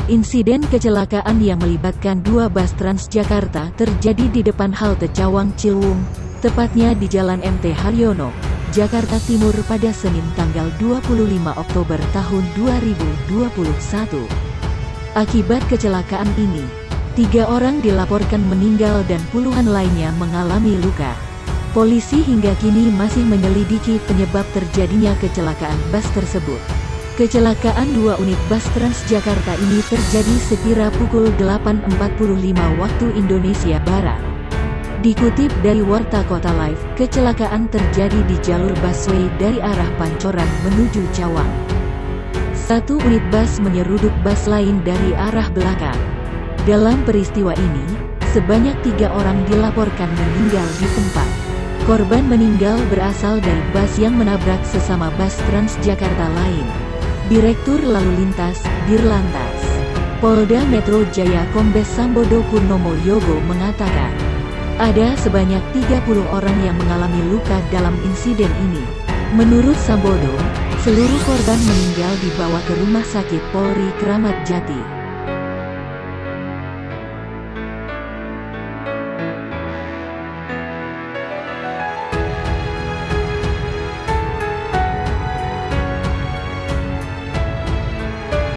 Insiden kecelakaan yang melibatkan dua bus Transjakarta terjadi di depan halte Cawang Ciliwung, tepatnya di Jalan MT Haryono, Jakarta Timur pada Senin tanggal 25 Oktober tahun 2021. Akibat kecelakaan ini, 3 orang dilaporkan meninggal dan puluhan lainnya mengalami luka. Polisi hingga kini masih menyelidiki penyebab terjadinya kecelakaan bus tersebut. Kecelakaan 2 unit bus Transjakarta ini terjadi sekira pukul 8.45 waktu Indonesia Barat. Dikutip dari Warta Kota Live, kecelakaan terjadi di jalur busway dari arah Pancoran menuju Cawang. 1 unit bus menyeruduk bus lain dari arah belakang. Dalam peristiwa ini, sebanyak 3 orang dilaporkan meninggal di tempat. Korban meninggal berasal dari bus yang menabrak sesama bus Transjakarta lain. Direktur Lalu Lintas, Dirlantas Polda Metro Jaya Kombes Sambodo Purnomo Yogo mengatakan, ada sebanyak 30 orang yang mengalami luka dalam insiden ini. Menurut Sambodo, seluruh korban meninggal dibawa ke Rumah Sakit Polri Kramat Jati.